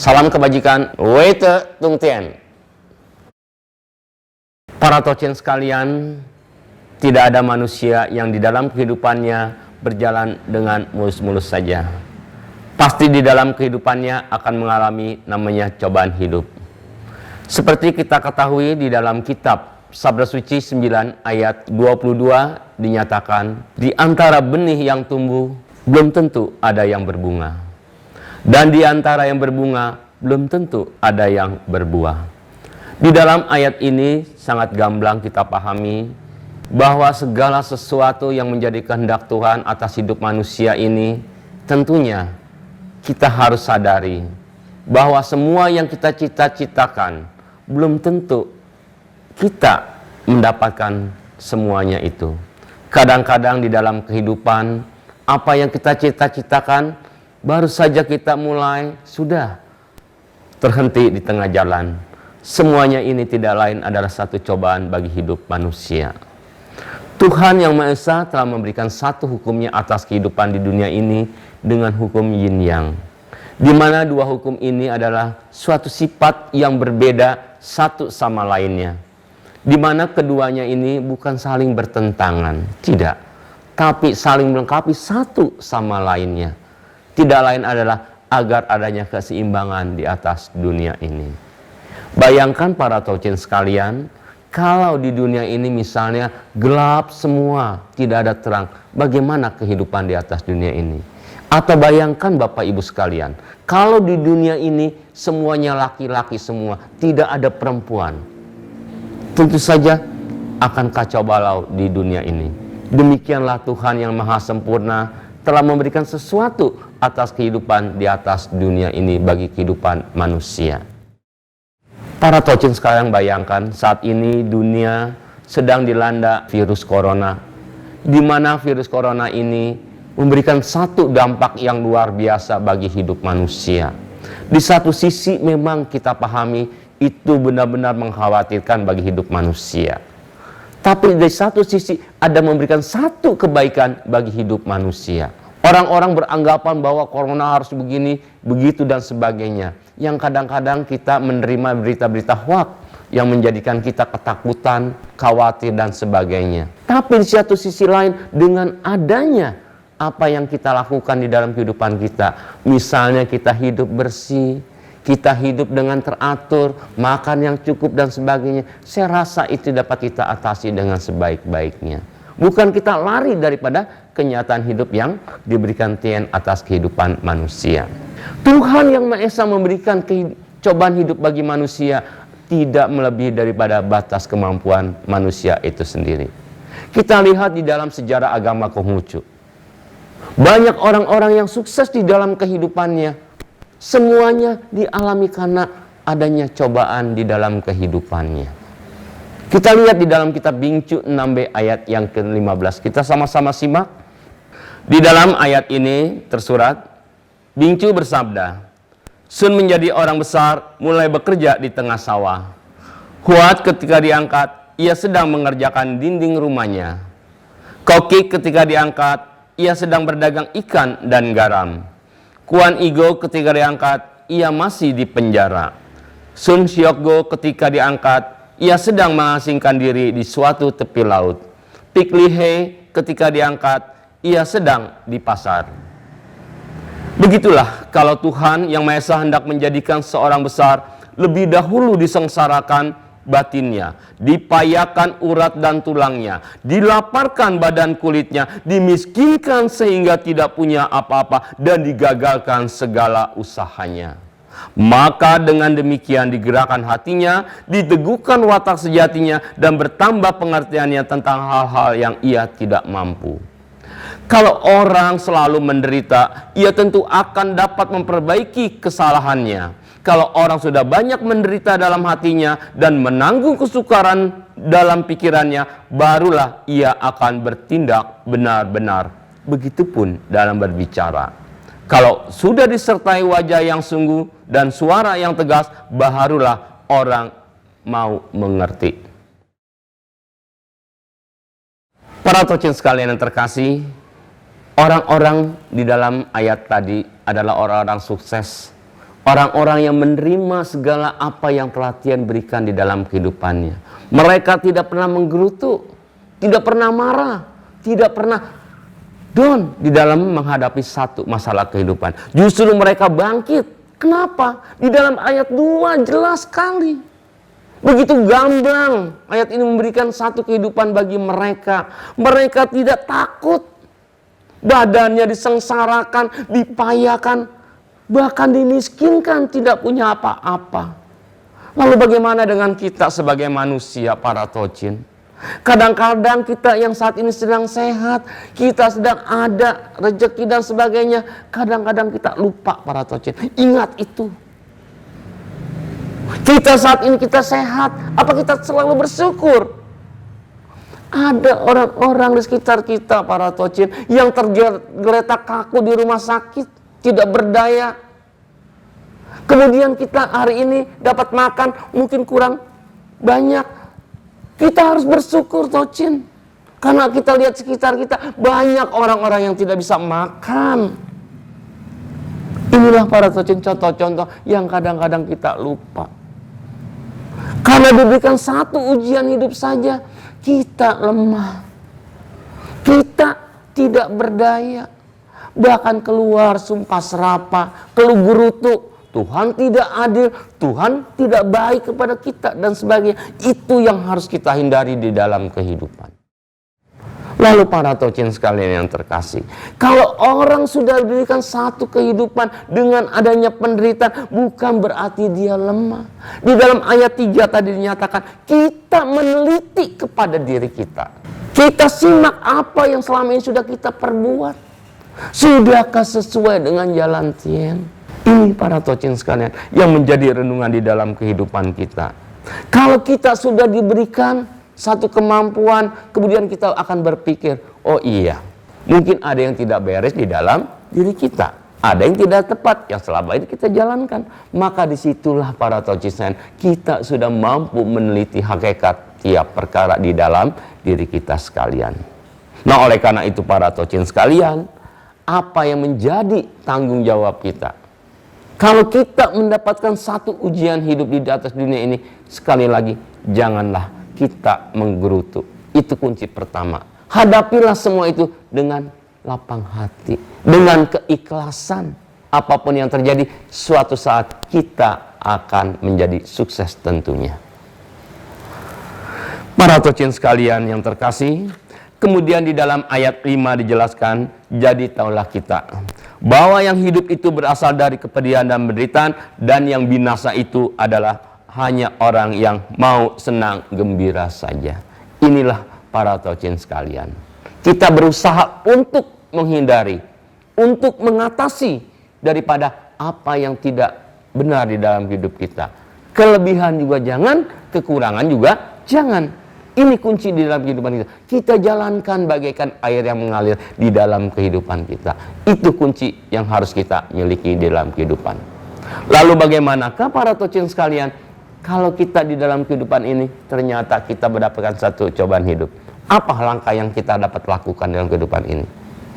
Salam kebajikan, Weite Tung Tien. Para tocen sekalian, tidak ada manusia yang di dalam kehidupannya berjalan dengan mulus-mulus saja. Pasti di dalam kehidupannya akan mengalami namanya cobaan hidup. Seperti kita ketahui di dalam kitab Sabda Suci 9 ayat 22 dinyatakan, di antara benih yang tumbuh belum tentu ada yang berbunga. Dan di antara yang berbunga, belum tentu ada yang berbuah. Di dalam ayat ini sangat gamblang kita pahami bahwa segala sesuatu yang menjadi kehendak Tuhan atas hidup manusia ini, tentunya kita harus sadari bahwa semua yang kita cita-citakan, belum tentu kita mendapatkan semuanya itu. Kadang-kadang di dalam kehidupan, apa yang kita cita-citakan, baru saja kita mulai, sudah terhenti di tengah jalan. Semuanya ini tidak lain adalah satu cobaan bagi hidup manusia. Tuhan Yang Maha Esa telah memberikan satu hukumnya atas kehidupan di dunia ini dengan hukum yin yang, di mana dua hukum ini adalah suatu sifat yang berbeda satu sama lainnya, di mana keduanya ini bukan saling bertentangan, tidak, tapi saling melengkapi satu sama lainnya. Tidak lain adalah agar adanya keseimbangan di atas dunia ini. Bayangkan para tocen sekalian, kalau di dunia ini misalnya gelap semua, tidak ada terang, bagaimana kehidupan di atas dunia ini? Atau bayangkan Bapak Ibu sekalian, kalau di dunia ini semuanya laki-laki semua, tidak ada perempuan, tentu saja akan kacau balau di dunia ini. Demikianlah Tuhan yang Maha Sempurna telah memberikan sesuatu atas kehidupan di atas dunia ini bagi kehidupan manusia. Para tocen sekarang bayangkan saat ini dunia sedang dilanda virus corona, di mana virus corona ini memberikan satu dampak yang luar biasa bagi hidup manusia. Di satu sisi memang kita pahami itu benar-benar mengkhawatirkan bagi hidup manusia. Tapi di satu sisi ada memberikan satu kebaikan bagi hidup manusia. Orang-orang beranggapan bahwa corona harus begini, begitu dan sebagainya. Yang kadang-kadang kita menerima berita-berita hoax yang menjadikan kita ketakutan, khawatir dan sebagainya. Tapi di satu sisi lain dengan adanya apa yang kita lakukan di dalam kehidupan kita, misalnya kita hidup bersih, kita hidup dengan teratur, makan yang cukup dan sebagainya, saya rasa itu dapat kita atasi dengan sebaik-baiknya. Bukan kita lari daripada kenyataan hidup yang diberikan Tuhan atas kehidupan manusia. Tuhan Yang Maha Esa memberikan cobaan hidup bagi manusia tidak melebihi daripada batas kemampuan manusia itu sendiri. Kita lihat di dalam sejarah agama Konghucu, banyak orang-orang yang sukses di dalam kehidupannya, semuanya dialami karena adanya cobaan di dalam kehidupannya. Kita lihat di dalam kitab Bingcu 6b ayat yang ke-15. Kita sama-sama simak. Di dalam ayat ini tersurat, Bingcu bersabda, Sun menjadi orang besar, mulai bekerja di tengah sawah. Huat ketika diangkat, ia sedang mengerjakan dinding rumahnya. Kokik ketika diangkat, ia sedang berdagang ikan dan garam. Kuan Igo ketika diangkat, ia masih di penjara. Sun Syokgo ketika diangkat, ia sedang mengasingkan diri di suatu tepi laut. Pik Lihe ketika diangkat, ia sedang di pasar. Begitulah kalau Tuhan Yang Maha Esa hendak menjadikan seorang besar, lebih dahulu disengsarakan batinnya, dipayakan urat dan tulangnya, dilaparkan badan kulitnya, dimiskinkan sehingga tidak punya apa-apa, dan digagalkan segala usahanya. Maka dengan demikian digerakkan hatinya, diteguhkan watak sejatinya, dan bertambah pengertiannya tentang hal-hal yang ia tidak mampu. Kalau orang selalu menderita, ia tentu akan dapat memperbaiki kesalahannya. Kalau orang sudah banyak menderita dalam hatinya dan menanggung kesukaran dalam pikirannya, barulah ia akan bertindak benar-benar. Begitupun dalam berbicara. Kalau sudah disertai wajah yang sungguh dan suara yang tegas, barulah orang mau mengerti. Para tocen sekalian yang terkasih, orang-orang di dalam ayat tadi adalah orang-orang sukses, Orang-orang yang menerima segala apa yang telah Tuhan berikan di dalam kehidupannya. Mereka tidak pernah menggerutu, tidak pernah marah, tidak pernah down di dalam menghadapi satu masalah kehidupan. Justru mereka bangkit. Kenapa? Di dalam ayat 2 jelas sekali. Begitu gamblang ayat ini memberikan satu kehidupan bagi mereka. Mereka tidak takut. Badannya disengsarakan, dipayakan, bahkan dimiskinkan, tidak punya apa-apa. Lalu bagaimana dengan kita sebagai manusia, para tocin? Kadang-kadang kita yang saat ini sedang sehat, kita sedang ada rezeki dan sebagainya, kadang-kadang kita lupa, para tocin. Ingat itu. Kita saat ini kita sehat, apa kita selalu bersyukur? Ada orang-orang di sekitar kita, para tocin, yang tergeletak kaku di rumah sakit, tidak berdaya. Kemudian kita hari ini dapat makan mungkin kurang banyak. Kita harus bersyukur, tocin. Karena kita lihat sekitar kita banyak orang-orang yang tidak bisa makan. Inilah, para tocin, contoh-contoh yang kadang-kadang kita lupa. Karena diberikan satu ujian hidup saja, kita lemah. Kita tidak berdaya. Bahkan keluar sumpah serapah, keluh gerutu. Tuhan tidak adil, Tuhan tidak baik kepada kita dan sebagainya. Itu yang harus kita hindari di dalam kehidupan. Lalu para tocin sekalian yang terkasih, kalau orang sudah diberikan satu kehidupan dengan adanya penderitaan, bukan berarti dia lemah. Di dalam ayat 3 tadi dinyatakan, kita meneliti kepada diri kita. Kita simak apa yang selama ini sudah kita perbuat. Sudahkah sesuai dengan jalan Tuhan? Ini, para tocin sekalian, yang menjadi renungan di dalam kehidupan kita. Kalau kita sudah diberikan satu kemampuan, kemudian kita akan berpikir, oh iya, mungkin ada yang tidak beres di dalam diri kita. Ada yang tidak tepat yang selama ini kita jalankan. Maka disitulah, para tocin sekalian, kita sudah mampu meneliti hakikat tiap perkara di dalam diri kita sekalian. Nah, oleh karena itu, para tocin sekalian, apa yang menjadi tanggung jawab kita? Kalau kita mendapatkan satu ujian hidup di atas dunia ini, sekali lagi, janganlah kita menggerutu. Itu kunci pertama. Hadapilah semua itu dengan lapang hati, dengan keikhlasan. Apapun yang terjadi, suatu saat kita akan menjadi sukses tentunya. Para tocin sekalian yang terkasih, kemudian di dalam ayat 5 dijelaskan, jadi taulah kita bahwa yang hidup itu berasal dari kepedihan dan penderitaan, dan yang binasa itu adalah hanya orang yang mau senang gembira saja. Inilah, para tocin sekalian, kita berusaha untuk menghindari, untuk mengatasi daripada apa yang tidak benar di dalam hidup kita. Kelebihan juga jangan, kekurangan juga jangan. Ini kunci di dalam kehidupan kita. Kita jalankan bagaikan air yang mengalir di dalam kehidupan kita. Itu kunci yang harus kita miliki di dalam kehidupan. Lalu bagaimanakah, para tocin sekalian, kalau kita di dalam kehidupan ini ternyata kita mendapatkan satu cobaan hidup? Apa langkah yang kita dapat lakukan dalam kehidupan ini?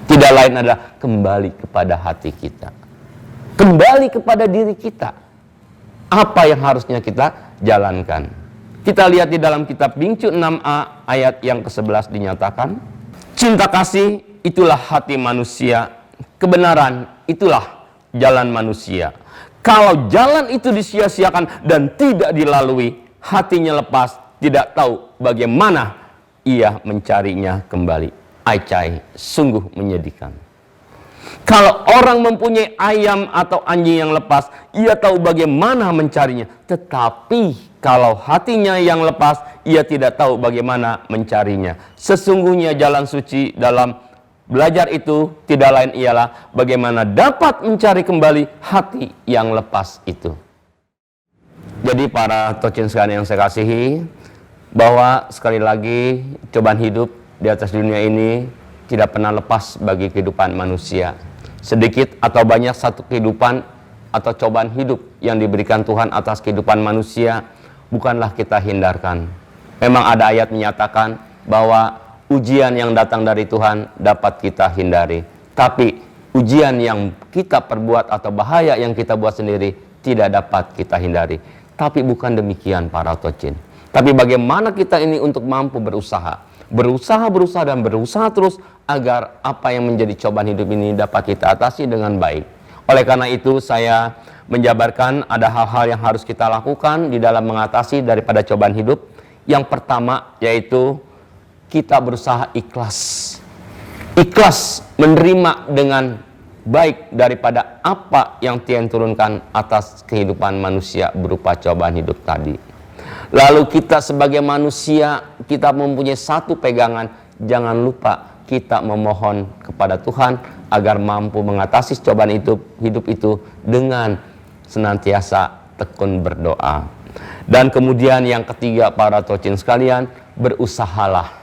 Tidak lain adalah kembali kepada hati kita. Kembali kepada diri kita. Apa yang harusnya kita jalankan? Kita lihat di dalam kitab Bingcu 6a ayat yang ke-11 dinyatakan, cinta kasih itulah hati manusia, kebenaran itulah jalan manusia. Kalau jalan itu disia-siakan dan tidak dilalui, hatinya lepas, tidak tahu bagaimana ia mencarinya kembali. Acai, sungguh menyedihkan. Kalau orang mempunyai ayam atau anjing yang lepas, ia tahu bagaimana mencarinya. Tetapi kalau hatinya yang lepas, ia tidak tahu bagaimana mencarinya. Sesungguhnya jalan suci dalam belajar itu tidak lain ialah bagaimana dapat mencari kembali hati yang lepas itu. Jadi, para tocin sekalian yang saya kasihi, bahwa sekali lagi cobaan hidup di atas dunia ini tidak pernah lepas bagi kehidupan manusia. Sedikit atau banyak satu kehidupan atau cobaan hidup yang diberikan Tuhan atas kehidupan manusia, bukanlah kita hindarkan. Memang ada ayat menyatakan bahwa ujian yang datang dari Tuhan dapat kita hindari. Tapi ujian yang kita perbuat atau bahaya yang kita buat sendiri tidak dapat kita hindari. Tapi bukan demikian para tocin. Tapi bagaimana kita ini untuk mampu berusaha dan berusaha terus agar apa yang menjadi cobaan hidup ini dapat kita atasi dengan baik. Oleh karena itu saya menjabarkan ada hal-hal yang harus kita lakukan di dalam mengatasi daripada cobaan hidup. Yang pertama yaitu kita berusaha ikhlas. Ikhlas menerima dengan baik daripada apa yang Tuhan turunkan atas kehidupan manusia berupa cobaan hidup tadi. Lalu kita sebagai manusia, kita mempunyai satu pegangan, jangan lupa kita memohon kepada Tuhan agar mampu mengatasi cobaan hidup itu dengan senantiasa tekun berdoa. Dan kemudian yang ketiga para tocin sekalian, berusahalah.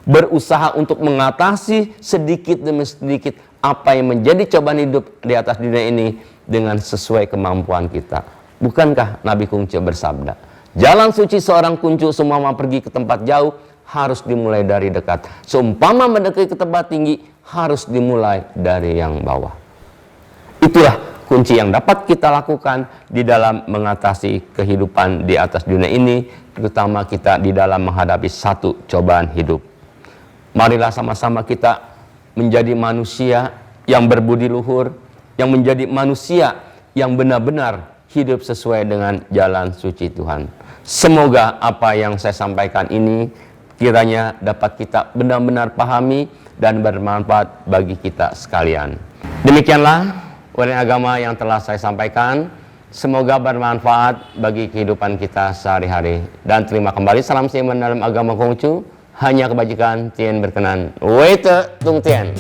Berusaha untuk mengatasi sedikit demi sedikit apa yang menjadi cobaan hidup di atas dunia ini dengan sesuai kemampuan kita. Bukankah Nabi Kungcu bersabda, jalan suci seorang kuncu seumpama pergi ke tempat jauh harus dimulai dari dekat. Seumpama mendekati ke tempat tinggi harus dimulai dari yang bawah. Itulah kunci yang dapat kita lakukan di dalam mengatasi kehidupan di atas dunia ini, terutama kita di dalam menghadapi satu cobaan hidup. Marilah sama-sama kita menjadi manusia yang berbudi luhur, yang menjadi manusia yang benar-benar hidup sesuai dengan jalan suci Tuhan. Semoga apa yang saya sampaikan ini kiranya dapat kita benar-benar pahami dan bermanfaat bagi kita sekalian. Demikianlah uraian agama yang telah saya sampaikan. Semoga bermanfaat bagi kehidupan kita sehari-hari. Dan terima kembali salam seiman dalam agama Konghucu. Hanya kebajikan Tien berkenan. Weite Tung Tien.